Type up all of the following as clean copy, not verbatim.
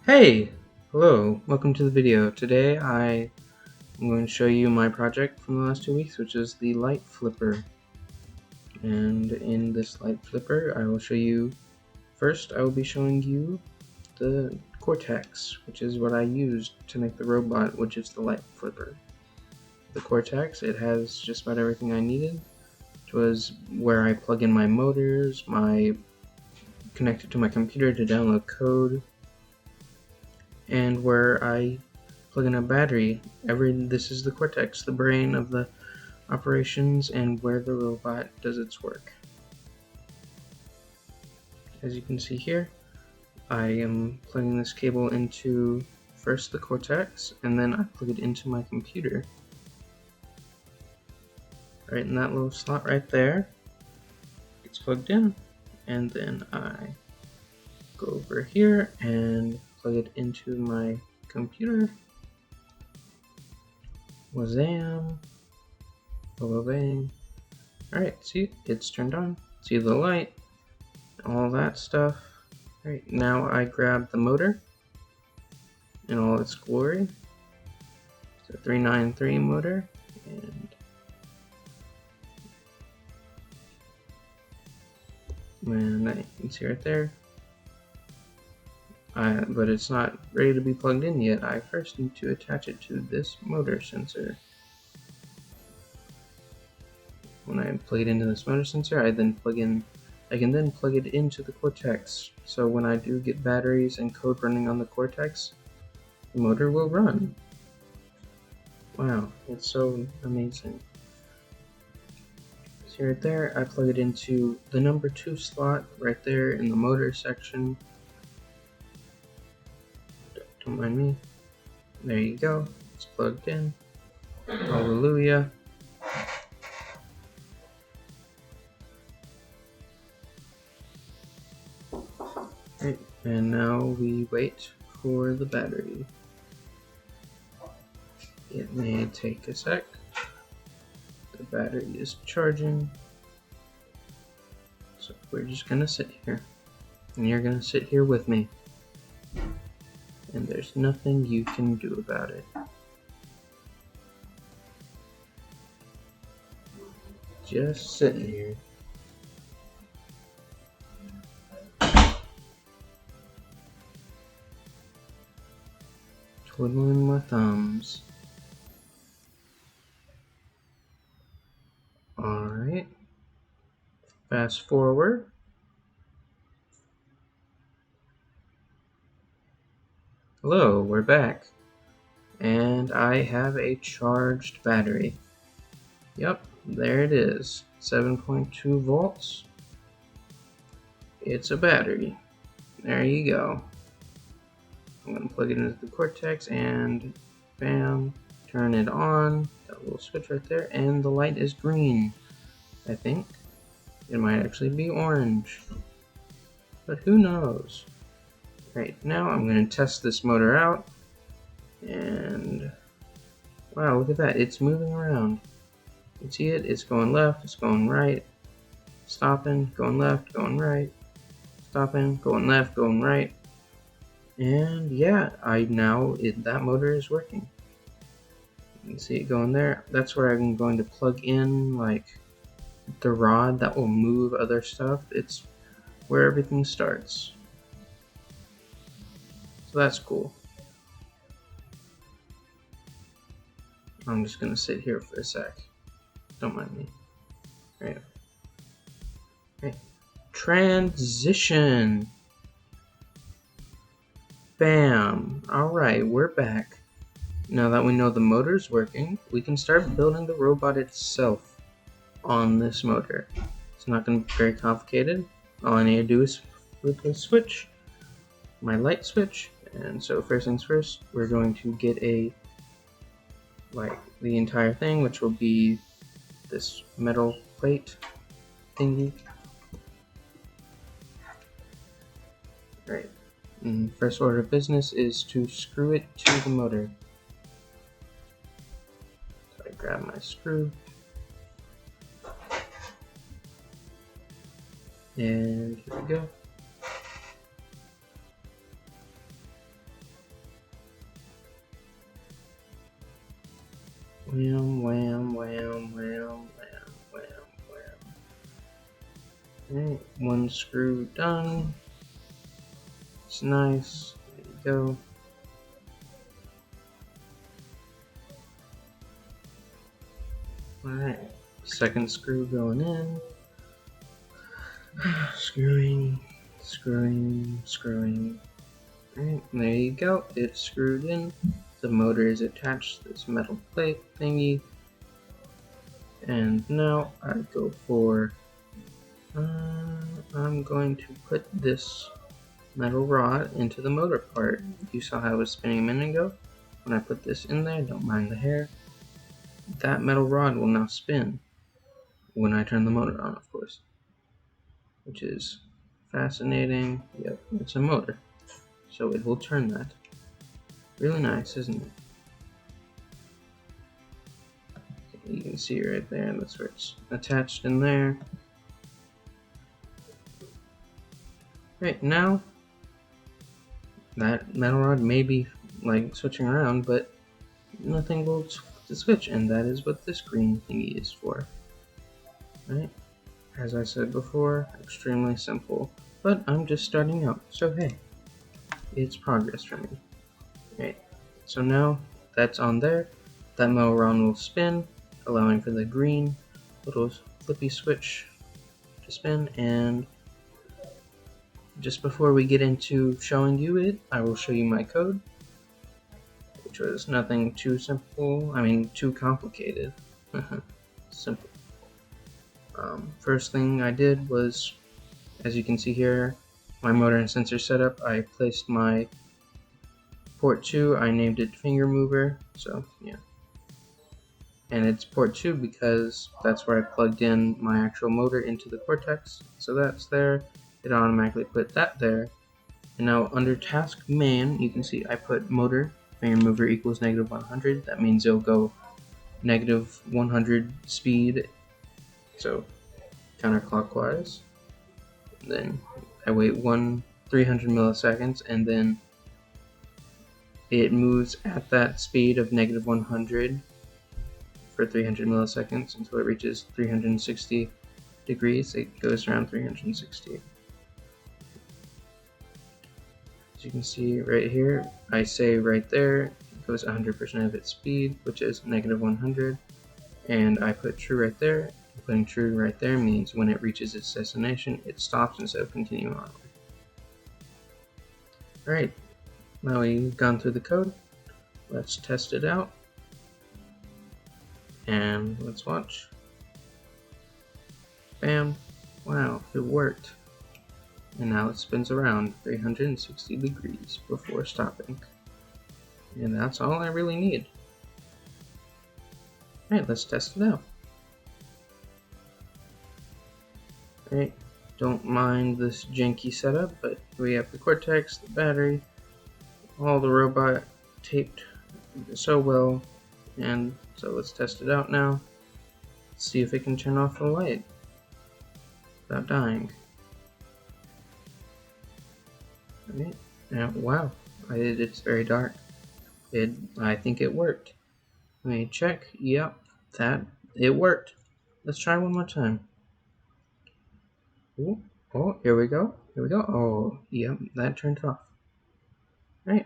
Hey! Hello, welcome to the video. Today I am going to show you my project from the last 2 weeks, which is the light flipper. And in this light flipper, I will show you, first I will be showing you the Cortex, which is what I used to make the robot, which is the light flipper. The Cortex, it has just about everything I needed, which was where I plug in my motors, connect it to my computer to download code, and where I plug in a battery. This is the Cortex, the brain of the operations and where the robot does its work. As you can see here, I am plugging this cable into first the Cortex, and then I plug it into my computer. Right in that little slot right there, it's plugged in, and then I go over here and plug it into my computer. Wazam! Bang. Alright, see, it's turned on. See the light, all that stuff. Alright, now I grab the motor in all its glory. It's a 393 motor, and you can see right there. But it's not ready to be plugged in yet. I first need to attach it to this motor sensor. When I plug it into this motor sensor, I can then plug it into the Cortex. So when I do get batteries and code running on the Cortex, the motor will run. Wow, it's so amazing. See right there, I plug it into the number 2 slot right there in the motor section. Don't mind me. There you go, it's plugged in. Hallelujah. Right, and now we wait for the battery. It may take a sec. The battery is charging. So we're just gonna sit here. And you're gonna sit here with me. And there's nothing you can do about it. Just sitting here. Twiddling my thumbs. Alright. Fast forward. Hello, we're back. And I have a charged battery. Yep, there it is. 7.2 volts. It's a battery. There you go. I'm going to plug it into the Cortex and bam, turn it on. That little switch right there, and the light is green. I think it might actually be orange, but who knows. Right, now I'm going to test this motor out, and wow, look at that, it's moving around. You can see it, it's going left, it's going right, stopping, going left, going right, stopping, going left, going right. And yeah, that motor is working. You can see it going there. That's where I'm going to plug in like the rod that will move other stuff. It's where everything starts. So that's cool. I'm just gonna sit here for a sec. Don't mind me. Right. Transition. Bam. Alright, we're back. Now that we know the motor's working, we can start building the robot itself on this motor. It's not going to be very complicated. All I need to do is flip the switch, my light switch, and so first things first, we're going to get the entire thing, which will be this metal plate thingy. Right. And first order of business is to screw it to the motor. So I grab my screw. And here we go. Wham, wham, wham, wham, wham, wham, wham. Alright, one screw done. It's nice. There you go. Alright, second screw going in. Screwing, screwing, screwing. Alright, there you go. It's screwed in. The motor is attached to this metal plate thingy. And now I go for, I'm going to put this metal rod into the motor part. You saw how it was spinning a minute ago? When I put this in there, don't mind the hair, that metal rod will now spin when I turn the motor on, of course. Which is fascinating. Yep, it's a motor. So it will turn that. Really nice, isn't it? You can see right there, that's where it's attached in there. Right, now that metal rod may be like switching around, but nothing will switch, and that is what this green thingy is for. Right? As I said before, extremely simple, but I'm just starting out, so hey, it's progress for me. Right, so now that's on there, that metal rod will spin, allowing for the green little flippy switch to spin, and just before we get into showing you it, I will show you my code, which was nothing too simple, too complicated. Simple. First thing I did was, as you can see here, my motor and sensor setup, I placed my port 2, I named it finger mover, so yeah. And it's port 2 because that's where I plugged in my actual motor into the Cortex, so that's there. It automatically put that there. And now under task main, you can see I put motor finger mover equals -100. That means it'll go -100 speed, so counterclockwise. Then I wait 300 milliseconds, and then it moves at that speed of -100 for 300 milliseconds until it reaches 360 degrees. It goes around 360. As you can see right here, I say right there, it goes 100% of its speed, which is -100, and I put true right there. Putting true right there means when it reaches its destination, it stops instead of continuing on. Alright, now we've gone through the code, let's test it out, and let's watch. Bam, wow, it worked. And now it spins around 360 degrees before stopping. And that's all I really need. Alright, let's test it out. Alright, don't mind this janky setup, but we have the Cortex, the battery, all the robot taped so well, and so let's test it out now. Let's see if it can turn off the light without dying. Alright, now wow, it's very dark. I think it worked. Let me check. Yep, it worked. Let's try one more time. Ooh, oh, here we go. Here we go. Oh, yep, that turned off. Right.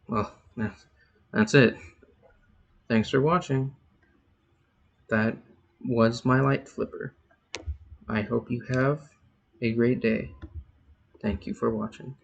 Well, that's it. Thanks for watching. That was my light flipper. I hope you have a great day. Thank you for watching.